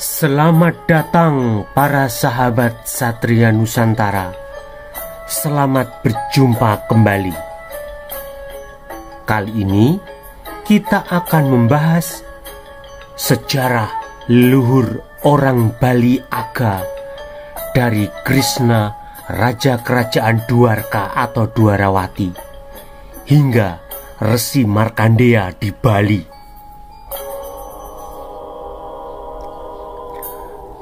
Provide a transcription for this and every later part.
Selamat datang para sahabat Satria Nusantara. Selamat berjumpa kembali. Kali ini kita akan membahas sejarah leluhur orang Bali Aga dari Krishna, Raja Kerajaan Dwarka atau Dwarawati, hingga Resi Markandeya di Bali.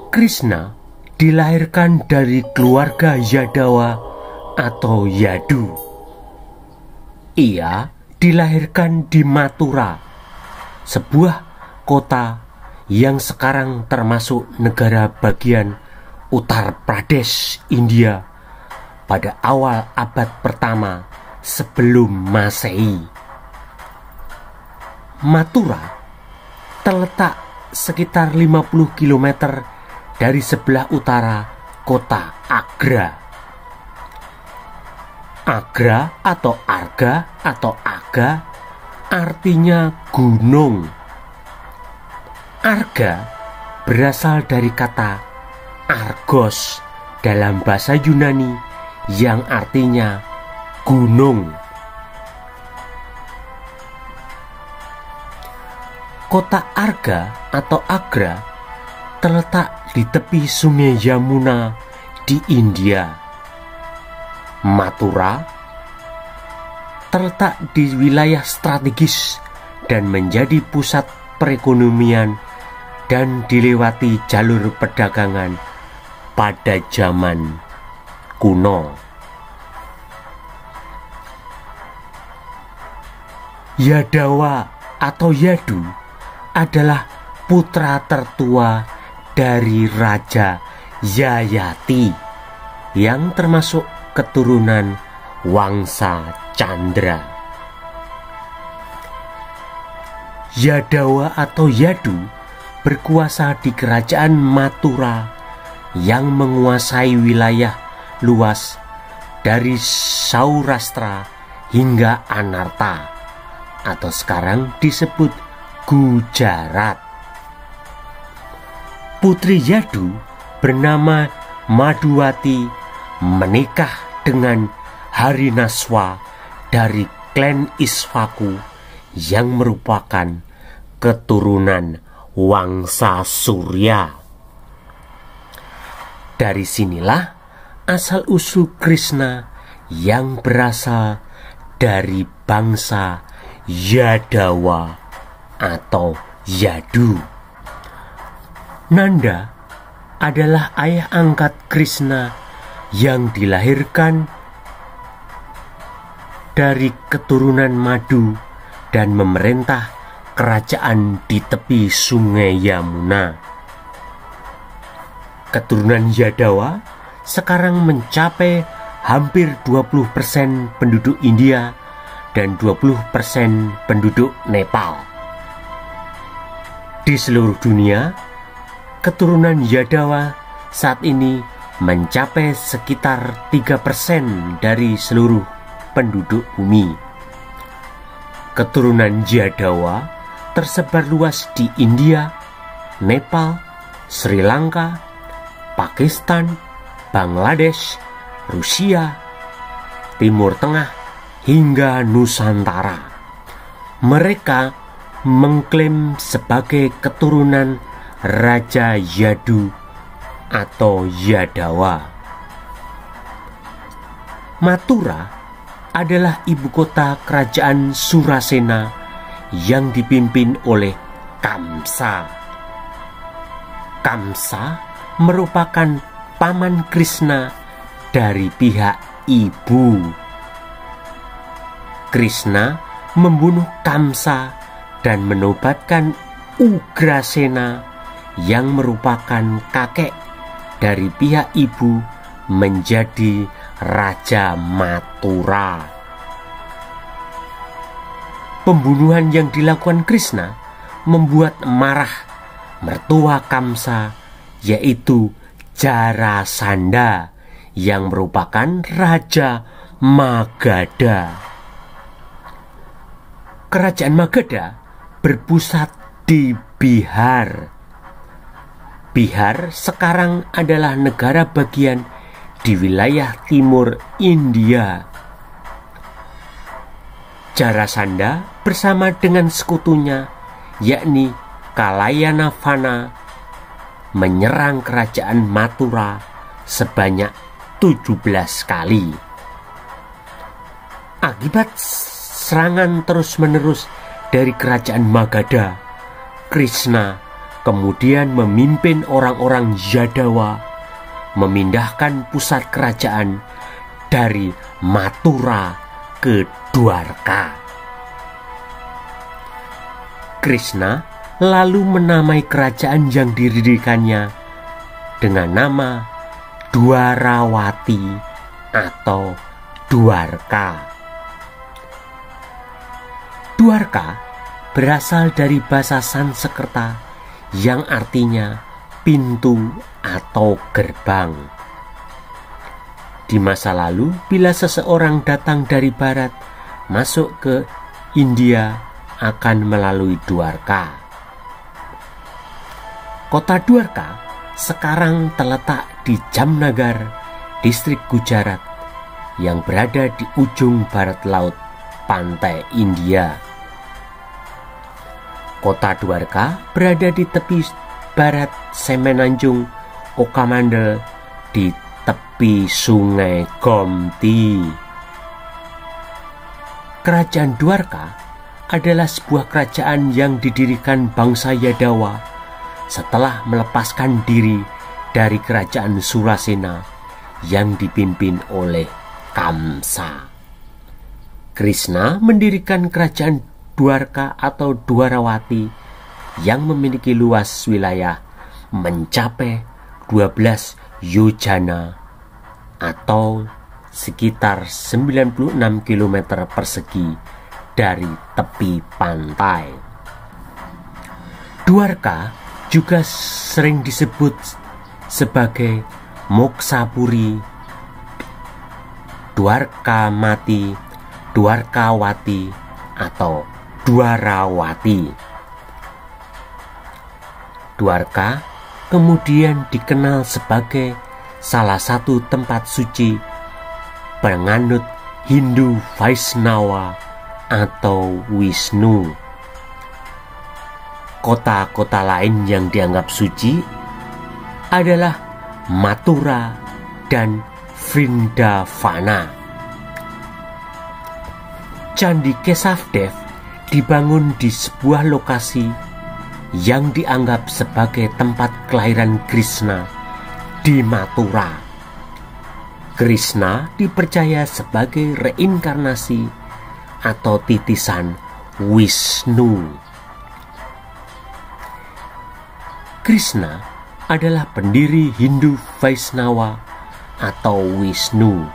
Krishna dilahirkan dari keluarga Yadawa atau Yadu. Ia dilahirkan di Mathura, sebuah kota yang sekarang termasuk negara bagian Uttar Pradesh, India, pada awal abad pertama sebelum Masehi. Mathura terletak sekitar 50 km dari sebelah utara kota Agra. Agra atau Arga atau Aga artinya gunung. Arga berasal dari kata Argos dalam bahasa Yunani yang artinya gunung. Kota Arga atau Agra terletak di tepi sungai Yamuna di India. Mathura terletak di wilayah strategis dan menjadi pusat perekonomian dan dilewati jalur perdagangan pada zaman kuno. Yadawa atau Yadu adalah putra tertua dari Raja Yayati yang termasuk keturunan Wangsa Candra. Yadawa atau Yadu berkuasa di kerajaan Mathura yang menguasai wilayah luas dari Saurashtra hingga Anarta atau sekarang disebut Gujarat. Putri Yadu bernama Madhuwati menikah dengan Harinaswa dari klan Isvaku yang merupakan keturunan Wangsa Surya. Dari sinilah asal-usul Krishna yang berasal dari bangsa Yadawa atau Yadu. Nanda adalah ayah angkat Krishna yang dilahirkan dari keturunan Madu dan memerintah kerajaan di tepi sungai Yamuna. Keturunan Yadawa sekarang mencapai hampir 20% penduduk India dan 20% penduduk Nepal. Di seluruh dunia, keturunan Yadawa saat ini mencapai sekitar 3% dari seluruh penduduk bumi. Keturunan Yadawa tersebar luas di India, Nepal, Sri Lanka, Pakistan, Bangladesh, Rusia, Timur Tengah, hingga Nusantara. Mereka mengklaim sebagai keturunan Raja Yadu atau Yadawa. Mathura adalah ibu kota kerajaan Surasena yang dipimpin oleh Kamsa. Kamsa merupakan paman Krishna dari pihak ibu. Krishna membunuh Kamsa dan menobatkan Ugrasena yang merupakan kakek dari pihak ibu menjadi Raja Mathura. Pembunuhan yang dilakukan Krishna membuat marah mertua Kamsa, yaitu Jarasandha yang merupakan Raja Magadha. Kerajaan Magadha berpusat di Bihar. Bihar sekarang adalah negara bagian di wilayah timur India. Jarasandha bersama dengan sekutunya, yakni Kalayanavana, menyerang kerajaan Mathura sebanyak 17 kali. Akibat serangan terus-menerus dari kerajaan Magadha, Krishna kemudian memimpin orang-orang Yadawa memindahkan pusat kerajaan dari Mathura ke Dwarka. Krishna lalu menamai kerajaan yang didirikannya dengan nama Dwarawati atau Dwarka. Dwarka berasal dari bahasa Sanskerta yang artinya pintu atau gerbang. Di masa lalu, bila seseorang datang dari barat masuk ke India akan melalui Dwarka. Kota Dwarka sekarang terletak di Jamnagar, distrik Gujarat, yang berada di ujung barat laut pantai India. Kota Dwarka berada di tepi barat Semenanjung Okamandel di tepi sungai Gomti. Kerajaan Dwarka adalah sebuah kerajaan yang didirikan bangsa Yadawa setelah melepaskan diri dari kerajaan Surasena yang dipimpin oleh Kamsa. Krishna mendirikan kerajaan Dwarka atau Dwarawati yang memiliki luas wilayah mencapai 12 yojana atau sekitar 96 km persegi dari tepi pantai. Dwarka juga sering disebut sebagai Moksapuri, Dwarkamati, Dwarkawati, atau Dwarawati. Dwarka kemudian dikenal sebagai salah satu tempat suci penganut Hindu Vaishnava atau Wisnu. Kota-kota lain yang dianggap suci adalah Mathura dan Vrindavana. Candi Kesavdev dibangun di sebuah lokasi yang dianggap sebagai tempat kelahiran Krishna di Mathura. Krishna dipercaya sebagai reinkarnasi atau titisan Wisnu. Krishna adalah pendiri Hindu Vaishnava atau Wisnu.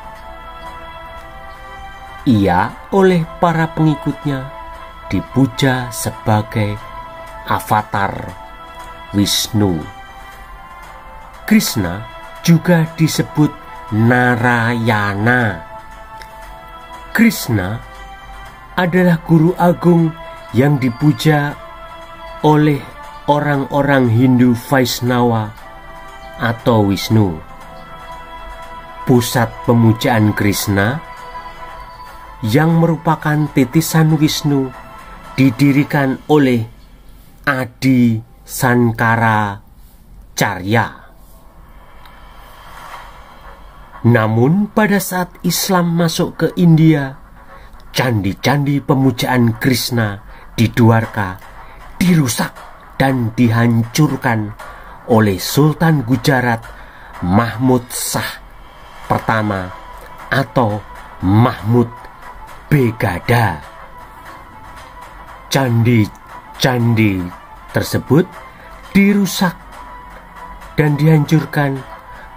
Ia oleh para pengikutnya dipuja sebagai avatar Wisnu. Krishna juga disebut Narayana. Krishna adalah guru agung yang dipuja oleh orang-orang Hindu Vaishnava atau Wisnu. Pusat pemujaan Krishna yang merupakan titisan Wisnu didirikan oleh Adi Sankaracarya. Namun pada saat Islam masuk ke India, candi-candi pemujaan Krishna di Dwarka dirusak dan dihancurkan oleh Sultan Gujarat Mahmud Shah pertama atau Mahmud Begada. Candi-candi tersebut dirusak dan dihancurkan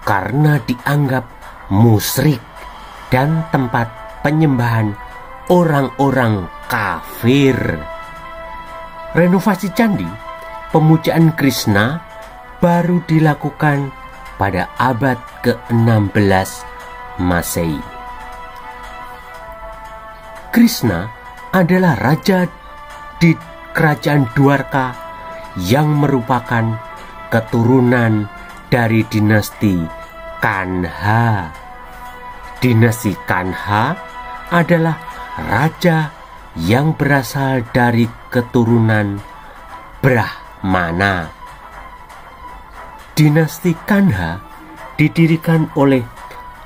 karena dianggap musyrik dan tempat penyembahan orang-orang kafir. Renovasi candi pemujaan Krishna baru dilakukan pada abad ke-16 Masehi. Krishna adalah raja di kerajaan Dwarka yang merupakan keturunan dari dinasti Kanha. Dinasti Kanha adalah raja yang berasal dari keturunan Brahmana. Dinasti Kanha didirikan oleh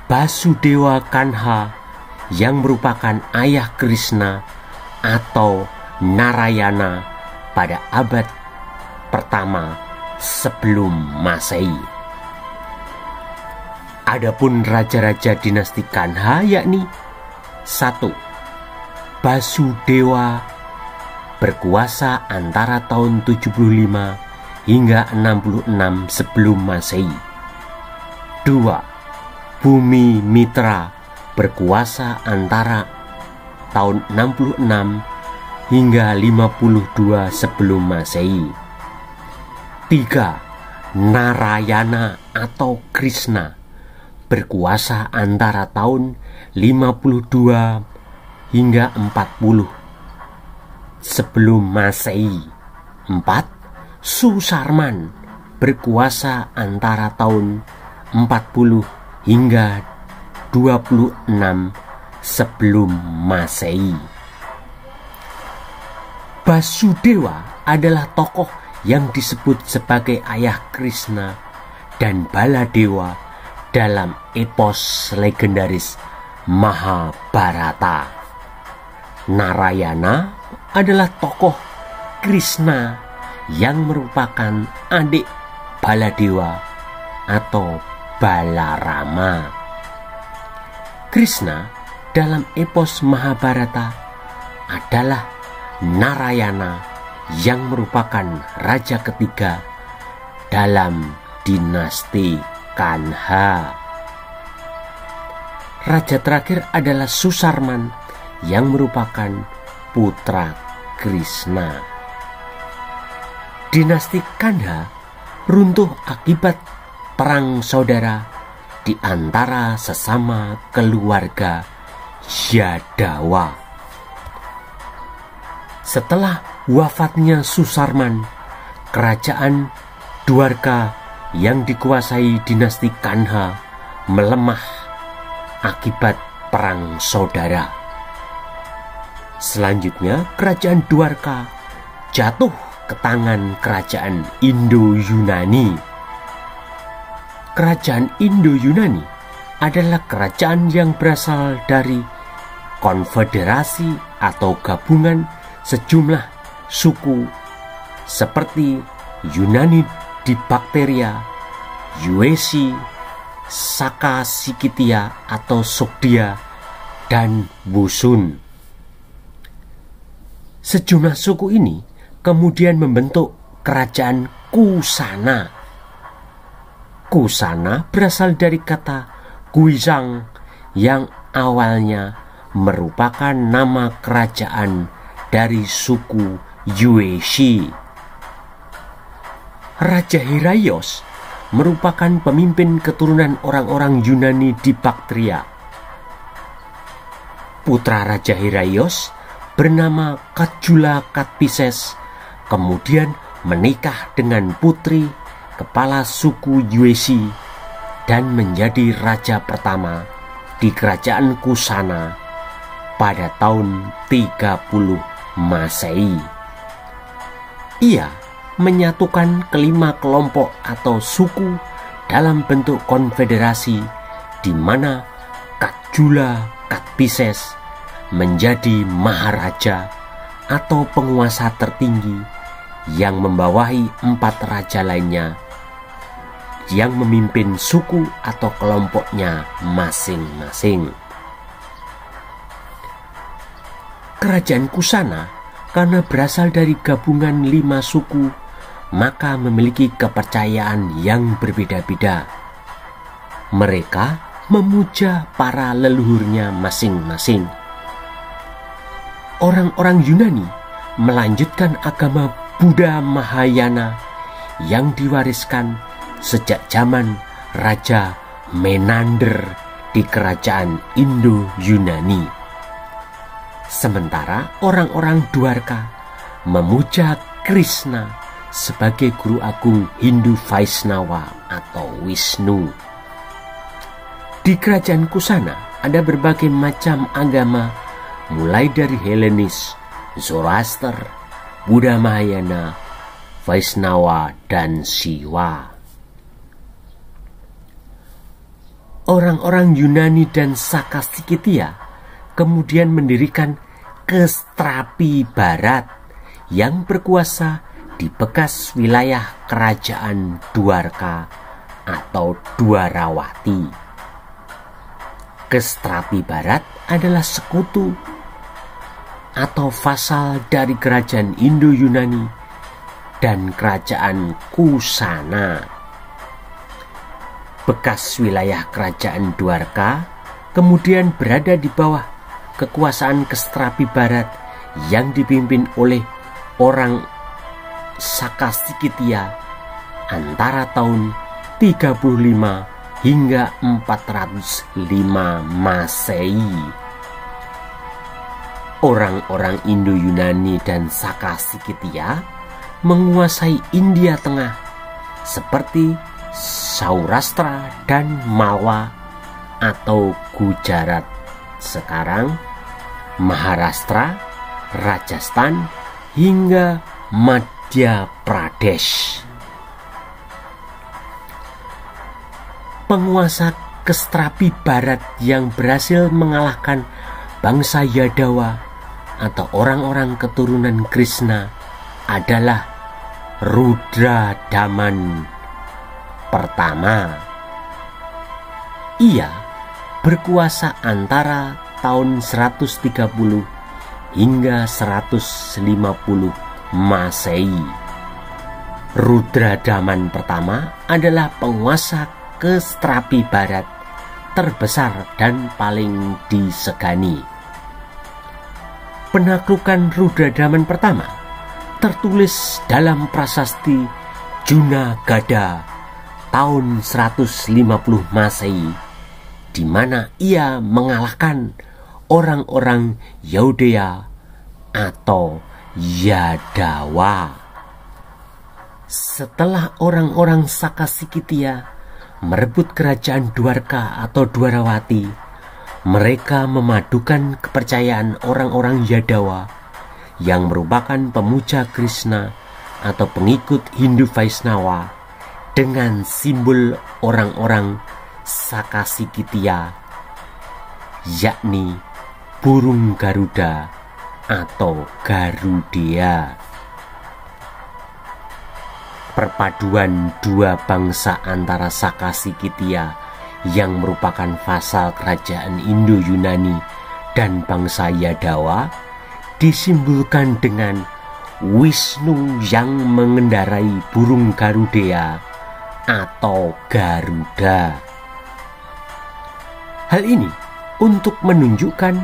Basudewa Kanha yang merupakan ayah Krishna atau Narayana pada abad pertama sebelum Masehi. Adapun raja-raja dinasti Kanha yakni 1. Basudewa berkuasa antara tahun 75 hingga 66 sebelum Masehi. 2. Bumi Mitra berkuasa antara tahun 66 hingga 52 sebelum Masehi. 3. Narayana atau Krishna berkuasa antara tahun 52 hingga 40 sebelum Masehi. 4. Susarman berkuasa antara tahun 40 hingga 26 sebelum Masehi. Basudewa adalah tokoh yang disebut sebagai ayah Krishna dan Baladewa dalam epos legendaris Mahabharata. Narayana adalah tokoh Krishna yang merupakan adik Baladewa atau Balarama. Krishna dalam epos Mahabharata adalah Narayana yang merupakan raja ketiga dalam dinasti Kanha. Raja terakhir adalah Susarman yang merupakan putra Krishna. Dinasti Kanha runtuh akibat perang saudara di antara sesama keluarga Yadawa. Setelah wafatnya Susarman, kerajaan Dwarka yang dikuasai dinasti Kanha melemah akibat perang saudara. Selanjutnya, kerajaan Dwarka jatuh ke tangan kerajaan Indo-Yunani. Kerajaan Indo-Yunani adalah kerajaan yang berasal dari konfederasi atau gabungan sejumlah suku seperti Yunani di Bactria, Yuesi, Saka Sikitia atau Sogdia, dan Busun. Sejumlah suku ini kemudian membentuk kerajaan Kusana. Kusana berasal dari kata Guizhang yang awalnya merupakan nama kerajaan dari suku Yueshi. Raja Heraios merupakan pemimpin keturunan orang-orang Yunani di Bactria. Putra Raja Heraios bernama Kajula Katpises kemudian menikah dengan putri kepala suku Yueshi dan menjadi raja pertama di kerajaan Kusana pada tahun 30 Masehi. Ia menyatukan kelima kelompok atau suku dalam bentuk konfederasi di mana Kajula Katpises menjadi maharaja atau penguasa tertinggi yang membawahi 4 raja lainnya yang memimpin suku atau kelompoknya masing-masing. Kerajaan Kusana karena berasal dari gabungan 5 suku maka memiliki kepercayaan yang berbeda-beda. Mereka memuja para leluhurnya masing-masing. Orang-orang Yunani melanjutkan agama Buddha Mahayana yang diwariskan sejak zaman Raja Menander di kerajaan Indo-Yunani. Sementara orang-orang Dwarka memuja Krishna sebagai guru agung Hindu Vaishnava atau Wisnu. Di kerajaan Kusana ada berbagai macam agama, mulai dari Helenis, Zoroaster, Buddha Mahayana, Vaishnava, dan Siwa. Orang-orang Yunani dan Sakastikitiya kemudian mendirikan Kestrapi Barat yang berkuasa di bekas wilayah kerajaan Dwarka atau Dwarawati. Kestrapi Barat adalah sekutu atau vasal dari kerajaan Indo-Yunani dan kerajaan Kusana. Bekas wilayah kerajaan Dwarka kemudian berada di bawah kekuasaan Kestrapi Barat yang dipimpin oleh orang Sakastikitiya antara tahun 35 hingga 405 Masehi. Orang-orang Indo-Yunani dan Sakastikitiya menguasai India Tengah seperti Saurashtra dan Malwa atau Gujarat sekarang, Maharashtra, Rajasthan, hingga Madhya Pradesh. Penguasa Kestrapi Barat yang berhasil mengalahkan bangsa Yadawa atau orang-orang keturunan Krishna adalah Rudradaman pertama. Ia berkuasa antara tahun 130 hingga 150 Masehi. Rudradaman pertama adalah penguasa Kestrapi Barat terbesar dan paling disegani. Penaklukan Rudradaman pertama tertulis dalam prasasti Junagada tahun 150 Masehi, di mana ia mengalahkan orang-orang Yaudeya atau Yadawa. Setelah orang-orang Sakastikitiya merebut kerajaan Dwarka atau Dwarawati, mereka memadukan kepercayaan orang-orang Yadawa yang merupakan pemuja Krishna atau pengikut Hindu Vaishnava dengan simbol orang-orang Sakastikitiya, yakni burung Garuda atau Garudea. Perpaduan dua bangsa antara Sakastikitiya yang merupakan vasal kerajaan Indo-Yunani dan bangsa Yadawa disimbolkan dengan Wisnu yang mengendarai burung Garudea atau Garuda. Hal ini untuk menunjukkan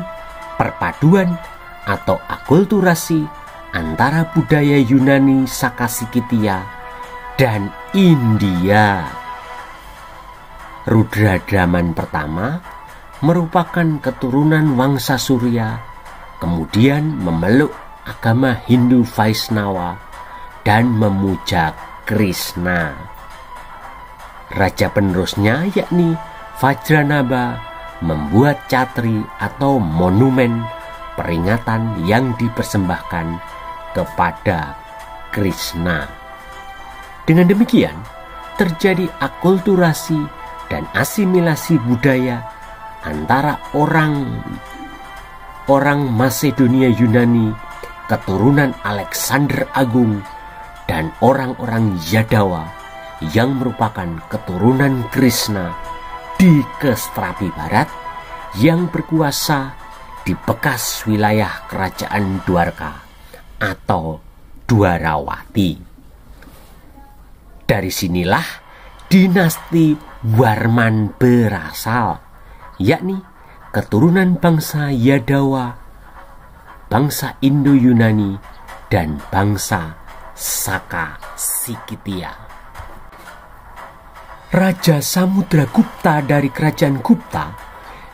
perpaduan atau akulturasi antara budaya Yunani Sakastikitiya dan India. Rudradaman pertama merupakan keturunan Wangsa Surya, kemudian memeluk agama Hindu Vaishnava dan memuja Krishna. Raja penerusnya yakni Vajranaba membuat catri atau monumen peringatan yang dipersembahkan kepada Krishna. Dengan demikian, terjadi akulturasi dan asimilasi budaya antara orang Masedonia Yunani keturunan Alexander Agung dan orang-orang Yadawa yang merupakan keturunan Krishna di Kestrapi Barat yang berkuasa di bekas wilayah kerajaan Dwarka atau Dwarawati. Dari sinilah dinasti Warman berasal, yakni keturunan bangsa Yadawa, bangsa Indo-Yunani, dan bangsa Sakastikitiya. Raja Samudragupta dari kerajaan Gupta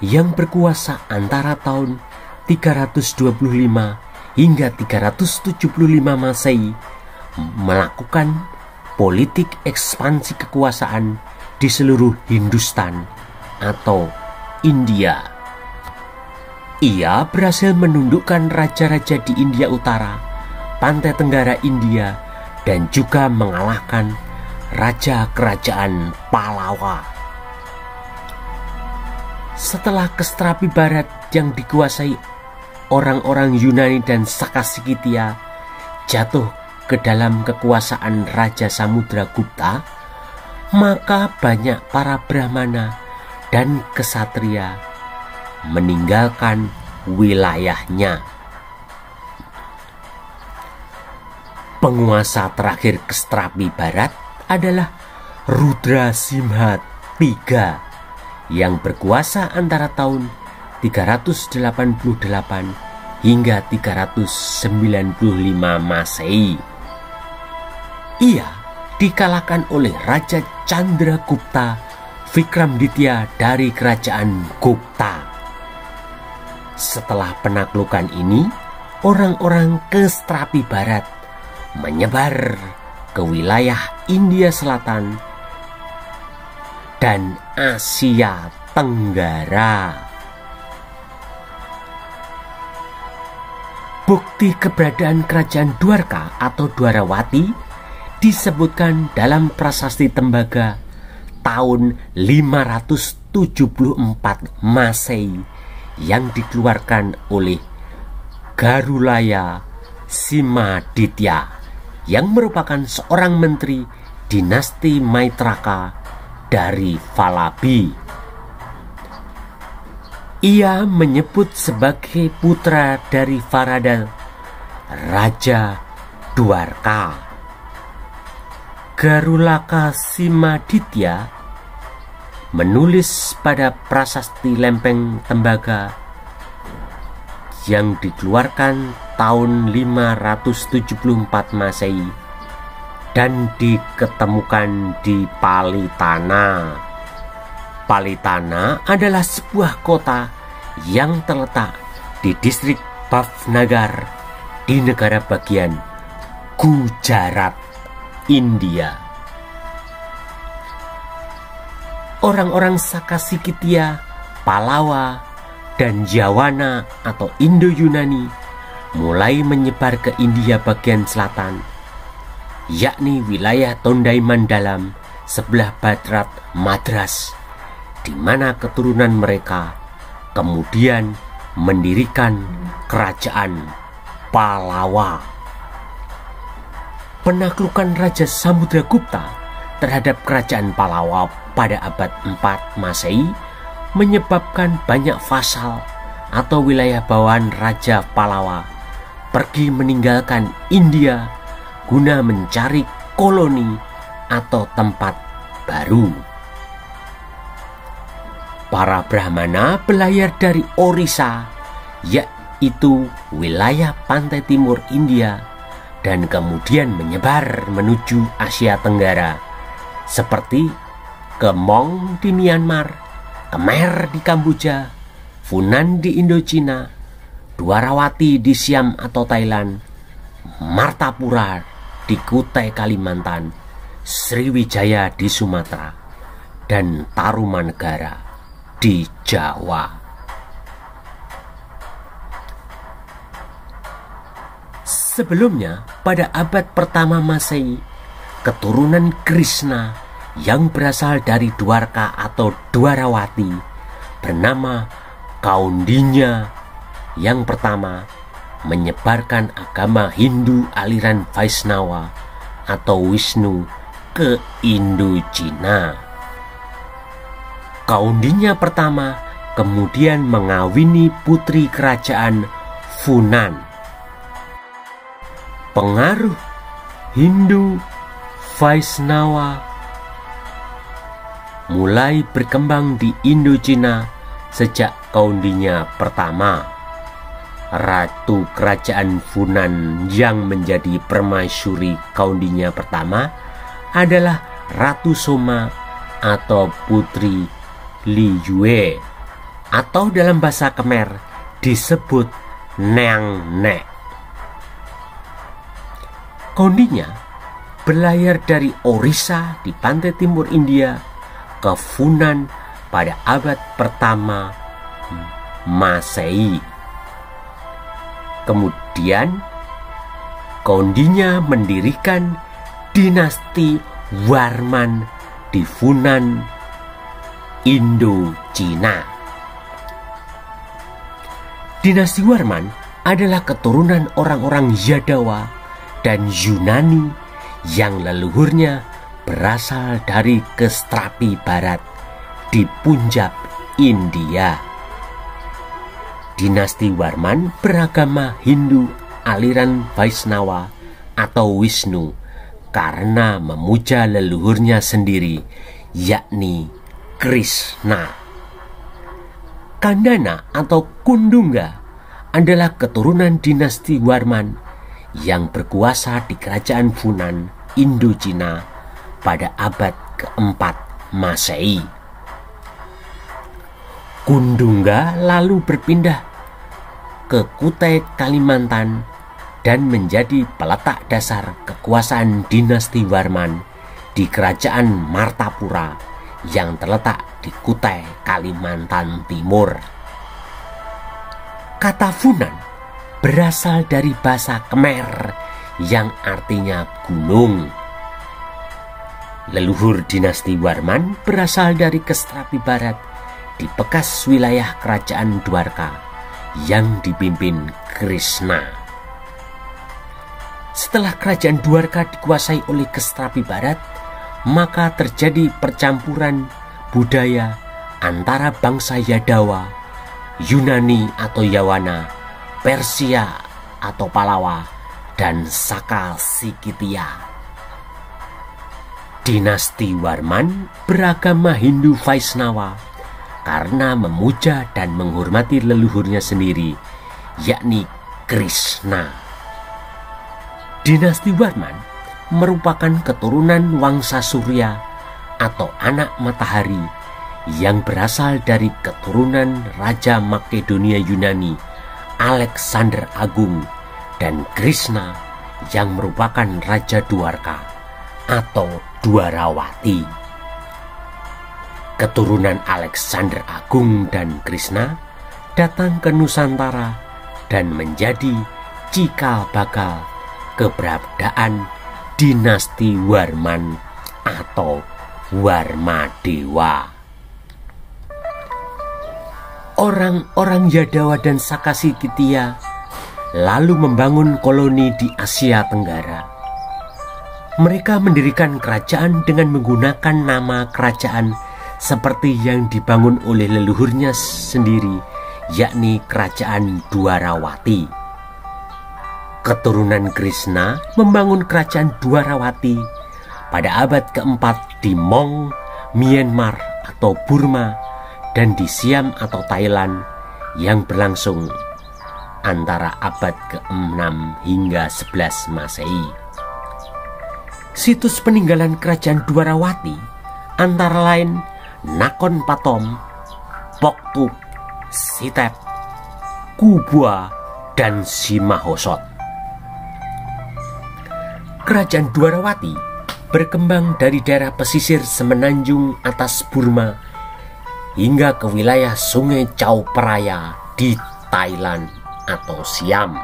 yang berkuasa antara tahun 325 hingga 375 Masehi melakukan politik ekspansi kekuasaan di seluruh Hindustan atau India. Ia berhasil menundukkan raja-raja di India Utara, pantai tenggara India, dan juga mengalahkan raja kerajaan Pallava. Setelah Kestrapi Barat yang dikuasai orang-orang Yunani dan Sakasikitya jatuh ke dalam kekuasaan Raja Samudragupta, maka banyak para Brahmana dan kesatria meninggalkan wilayahnya. Penguasa terakhir Kestrapi Barat adalah Rudra Simha III yang berkuasa antara tahun 388 hingga 395 Masehi. Ia dikalahkan oleh Raja Chandragupta Vikramditya dari kerajaan Gupta. Setelah penaklukan ini, orang-orang Kestrapi Barat menyebar ke wilayah India Selatan dan Asia Tenggara. Bukti keberadaan kerajaan Dwarka atau Dwarawati disebutkan dalam Prasasti Tembaga tahun 574 Masehi yang dikeluarkan oleh Garulaya Simaditya yang merupakan seorang menteri dinasti Maitraka dari Valabi. Ia menyebut sebagai putra dari Varada, Raja Dwarka. Garulaka Simaditya menulis pada Prasasti Lempeng Tembaga yang dikeluarkan tahun 574 Masehi dan diketemukan di Palitana. Palitana adalah sebuah kota yang terletak di distrik Bhavnagar di negara bagian Gujarat, India. Orang-orang Sakasikitya, Pallava, dan Yawana atau Indo-Yunani mulai menyebar ke India bagian selatan, yakni wilayah Tondaimandalam sebelah barat Madras, di mana keturunan mereka kemudian mendirikan kerajaan Pallava. Penaklukan Raja Samudragupta terhadap kerajaan Pallava pada abad 4 Masehi menyebabkan banyak vasal atau wilayah bawahan Raja Pallava pergi meninggalkan India guna mencari koloni atau tempat baru. Para Brahmana berlayar dari Orissa, yaitu wilayah pantai timur India, dan kemudian menyebar menuju Asia Tenggara, seperti Kemong di Myanmar, Khmer di Kamboja, Funan di Indochina, Dwarawati di Siam atau Thailand, Martapura di Kutai Kalimantan, Sriwijaya di Sumatera, dan Tarumanegara di Jawa. Sebelumnya, pada abad pertama Masehi, keturunan Krishna yang berasal dari Dwarka atau Dwarawati bernama Kaundinya yang pertama menyebarkan agama Hindu aliran Vaishnava atau Wisnu ke Indochina. Kaundinya pertama kemudian mengawini putri kerajaan Funan. Pengaruh Hindu Vaishnava mulai berkembang di Indochina sejak Kaundinya pertama. Ratu kerajaan Funan yang menjadi permaisuri Kaundinya pertama adalah Ratu Soma atau Putri Li Yue, atau dalam bahasa Khmer disebut Neang Nek. Kaundinya berlayar dari Orissa di pantai timur India ke Funan pada abad pertama Masehi. Kemudian Kondinya mendirikan dinasti Warman di Funan, Indo-Cina. Dinasti Warman adalah keturunan orang-orang Yadawa dan Yunani yang leluhurnya berasal dari Kestrapi Barat di Punjab, India. Dinasti Warman beragama Hindu aliran Vaishnava atau Wisnu karena memuja leluhurnya sendiri, yakni Krishna. Kandana atau Kundungga adalah keturunan dinasti Warman yang berkuasa di kerajaan Funan, Indo-Cina pada abad keempat Masehi. Kundungga lalu berpindah ke Kutai, Kalimantan dan menjadi peletak dasar kekuasaan dinasti Warman di kerajaan Martapura yang terletak di Kutai, Kalimantan Timur. Kata Funan berasal dari bahasa Khmer yang artinya gunung. Leluhur dinasti Warman berasal dari Kestrapi Barat di bekas wilayah kerajaan Dwarka yang dipimpin Krishna. Setelah kerajaan Dwarka dikuasai oleh Kestrapi Barat, maka terjadi percampuran budaya antara bangsa Yadawa, Yunani atau Yawana, Persia atau Palawa, dan Saka Sikitya. Dinasti Warman beragama Hindu Vaishnava karena memuja dan menghormati leluhurnya sendiri, yakni Krishna. Dinasti Warman merupakan keturunan Wangsa Surya atau anak matahari yang berasal dari keturunan Raja Makedonia Yunani Alexander Agung dan Krishna yang merupakan Raja Dwarka atau Dwarawati. Keturunan Alexander Agung dan Krishna datang ke Nusantara dan menjadi cikal bakal keberadaan dinasti Warman atau Warmadewa. Orang-orang Yadawa dan Saka Sikitya lalu membangun koloni di Asia Tenggara. Mereka mendirikan kerajaan dengan menggunakan nama kerajaan seperti yang dibangun oleh leluhurnya sendiri, yakni kerajaan Dwarawati. Keturunan Krishna membangun kerajaan Dwarawati pada abad keempat di Mong, Myanmar atau Burma, dan di Siam atau Thailand yang berlangsung antara abad ke-6 hingga 11 Masehi. Situs peninggalan kerajaan Dwarawati antara lain Nakhon Pathom, Poktup, Sitep, Kubwa, dan Simahosot. Kerajaan Dwarawati berkembang dari daerah pesisir semenanjung atas Burma hingga ke wilayah Sungai Chao Phraya di Thailand atau Siam.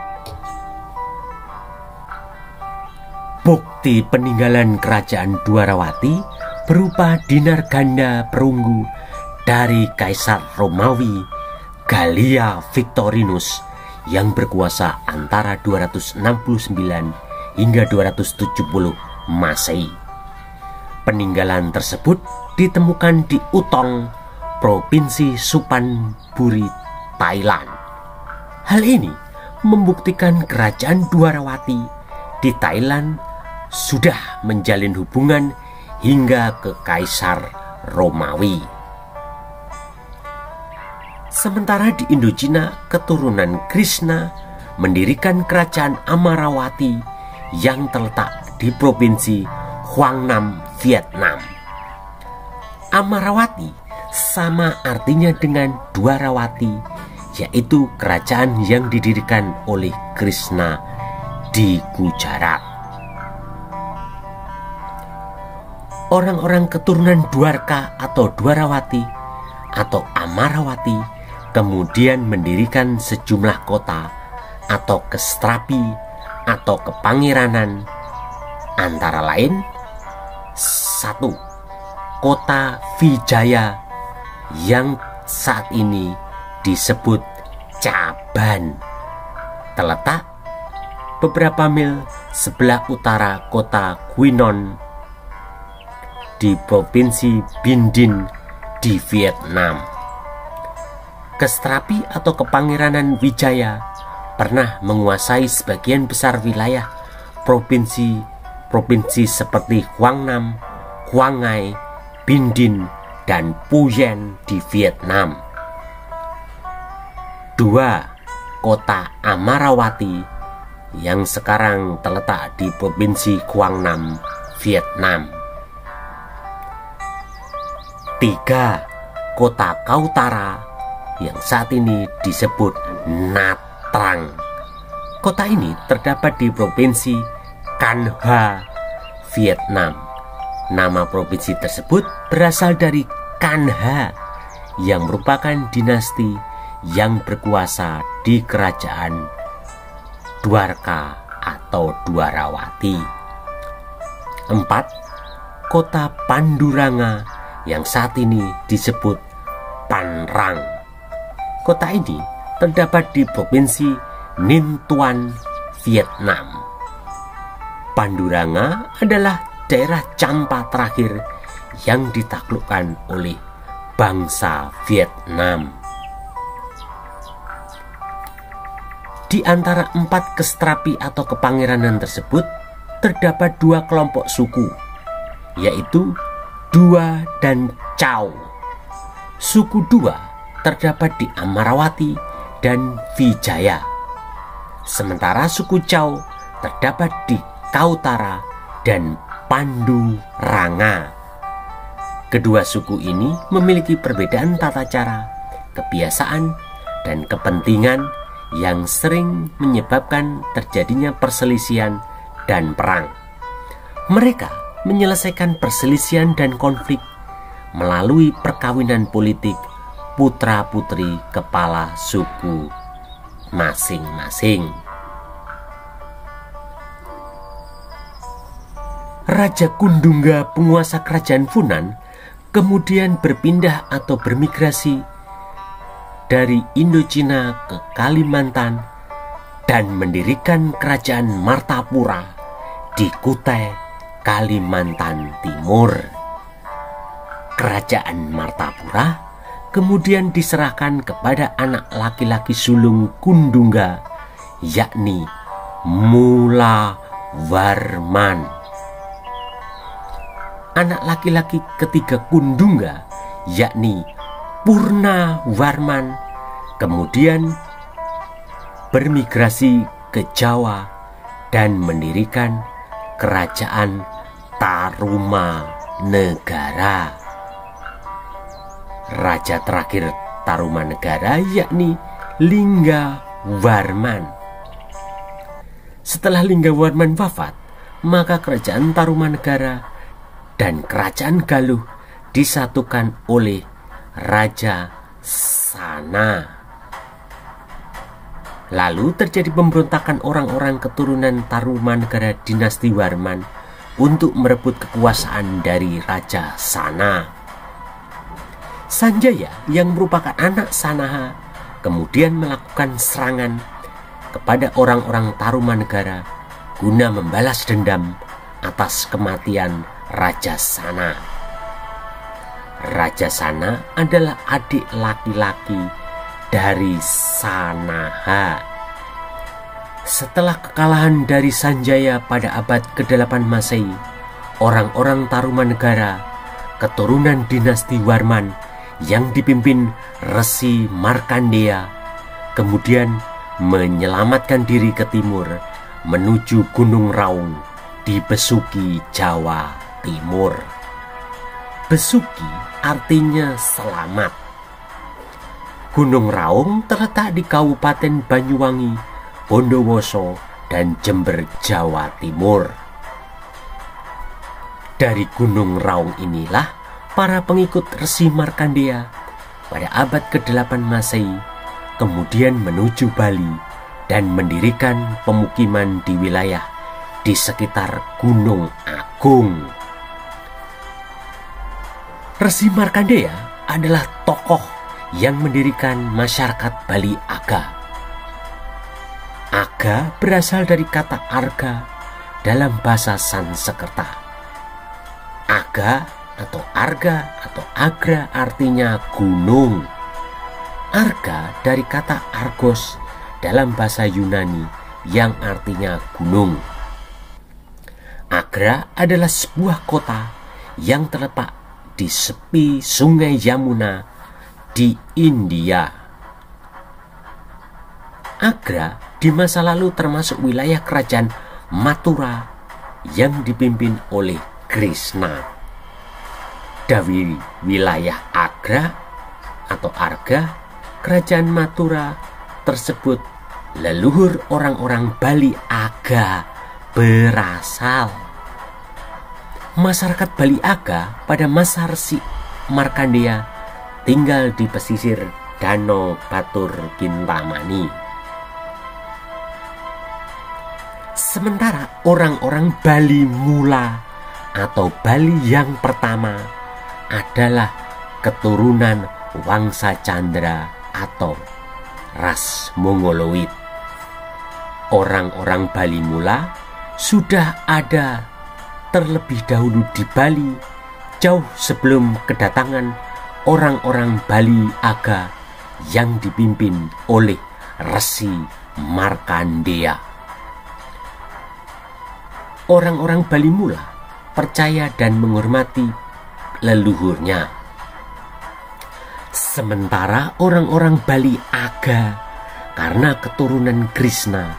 Bukti peninggalan kerajaan Dwarawati berupa dinar ganda perunggu dari Kaisar Romawi Gallia Victorinus yang berkuasa antara 269 hingga 270 Masehi. Peninggalan tersebut ditemukan di Utong, Provinsi Suphanburi, Thailand. Hal ini membuktikan kerajaan Dwarawati di Thailand sudah menjalin hubungan hingga ke Kaisar Romawi. Sementara di Indo-Cina, keturunan Krishna mendirikan kerajaan Amarawati yang terletak di Provinsi Quang Nam, Vietnam. Amarawati sama artinya dengan Dwarawati, yaitu kerajaan yang didirikan oleh Krishna di Gujarat. orang-orang keturunan Dwarka atau Dwarawati atau Amarawati kemudian mendirikan sejumlah kota atau kestrapi atau kepangeranan, antara lain 1. Kota Vijaya yang saat ini disebut Caban, terletak beberapa mil sebelah utara kota Quy Nhon di provinsi Binh Dinh di Vietnam. Kestrapi atau kepangeranan Wijaya pernah menguasai sebagian besar wilayah provinsi seperti Quang Nam, Quang Ngai, Binh Dinh, dan Phu Yen di Vietnam. 2. Kota Amarawati yang sekarang terletak di provinsi Quang Nam, Vietnam. 3. Kota Kautara yang saat ini disebut Nha Trang. Kota ini terdapat di provinsi Can Hoa, Vietnam. Nama provinsi tersebut berasal dari Can Ha yang merupakan dinasti yang berkuasa di kerajaan Dwarka atau Dwarawati. 4. Kota Panduranga yang saat ini disebut Phan Rang. Kota ini terdapat di provinsi Ninh Thuan, Vietnam. Panduranga adalah daerah Champa terakhir yang ditaklukkan oleh bangsa Vietnam. Di antara 4 kestrapi atau kepangeranan tersebut terdapat 2 kelompok suku, yaitu Dua dan Chau. Suku Dua terdapat di Amarawati dan Vijaya, sementara suku Chau terdapat di Kautara dan Panduranga. Kedua suku ini memiliki perbedaan tata cara, kebiasaan, dan kepentingan yang sering menyebabkan terjadinya perselisihan dan perang. Mereka menyelesaikan perselisihan dan konflik melalui perkawinan politik putra-putri kepala suku masing-masing. Raja Kundungga, penguasa kerajaan Funan, kemudian berpindah atau bermigrasi dari Indochina ke Kalimantan dan mendirikan kerajaan Martapura di Kutai, Kalimantan Timur. Kerajaan Martapura kemudian diserahkan kepada anak laki-laki sulung Kundungga, yakni Mulawarman. Anak laki-laki ketiga Kundungga, yakni Purnawarman, kemudian bermigrasi ke Jawa dan mendirikan kerajaan Tarumanegara. Raja terakhir Tarumanegara yakni Linggawarman. Setelah Linggawarman wafat, maka kerajaan Tarumanegara dan kerajaan Galuh disatukan oleh Raja Sana. Lalu terjadi pemberontakan orang-orang keturunan Tarumanegara dinasti Warman untuk merebut kekuasaan dari Raja Sana. Sanjaya yang merupakan anak Sanaha kemudian melakukan serangan kepada orang-orang Tarumanegara guna membalas dendam atas kematian Raja Sana. Raja Sana adalah adik laki-laki dari Sanaha. Setelah kekalahan dari Sanjaya pada abad ke-8 Masehi, orang-orang Tarumanegara, keturunan dinasti Warman yang dipimpin Resi Markandeya, kemudian menyelamatkan diri ke timur menuju Gunung Raung di Besuki, Jawa Timur. Besuki artinya selamat. Gunung Raung terletak di Kabupaten Banyuwangi, Bondowoso, dan Jember, Jawa Timur. Dari Gunung Raung inilah para pengikut Resi Markandeya pada abad ke-8 Masehi kemudian menuju Bali dan mendirikan pemukiman di wilayah di sekitar Gunung Agung. Resi Markandeya adalah tokoh yang mendirikan masyarakat Bali Aga. Aga berasal dari kata arga dalam bahasa Sanskerta. Aga atau arga atau agra artinya gunung. Arga dari kata argos dalam bahasa Yunani yang artinya gunung. Agra adalah sebuah kota yang terletak di tepi Sungai Yamuna di India. Agra di masa lalu termasuk wilayah kerajaan Mathura yang dipimpin oleh Krishna. Dari wilayah Agra atau Arga, kerajaan Mathura tersebut leluhur orang-orang Bali Aga berasal. Masyarakat Bali Aga pada masa Resi Markandeya tinggal di pesisir Danau Batur Kintamani. Sementara orang-orang Bali Mula atau Bali yang pertama adalah keturunan Wangsa Candra atau ras Mongoloid. Orang-orang Bali Mula sudah ada terlebih dahulu di Bali jauh sebelum kedatangan orang-orang Bali Aga yang dipimpin oleh Resi Markandeya. Orang-orang Bali Mula percaya dan menghormati leluhurnya. Sementara orang-orang Bali Aga karena keturunan Krishna,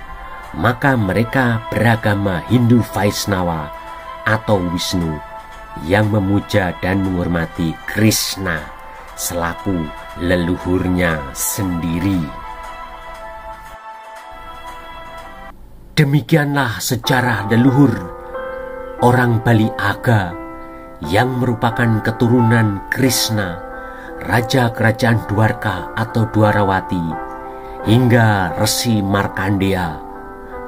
maka mereka beragama Hindu Vaishnava atau Wisnu yang memuja dan menghormati Krishna selaku leluhurnya sendiri. Demikianlah sejarah leluhur orang Bali Aga yang merupakan keturunan Krishna, Raja Kerajaan Dwarka atau Dwarawati, hingga Resi Markandeya,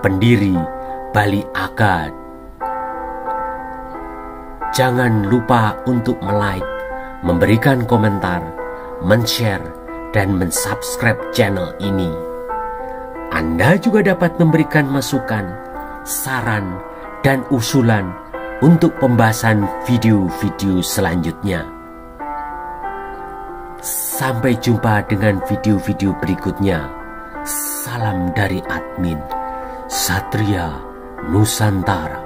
pendiri Bali Aga. Jangan lupa untuk like, memberikan komentar, men-share, dan men-subscribe channel ini. Anda juga dapat memberikan masukan, saran, dan usulan untuk pembahasan video-video selanjutnya. Sampai jumpa dengan video-video berikutnya. Salam dari admin Satria Nusantara.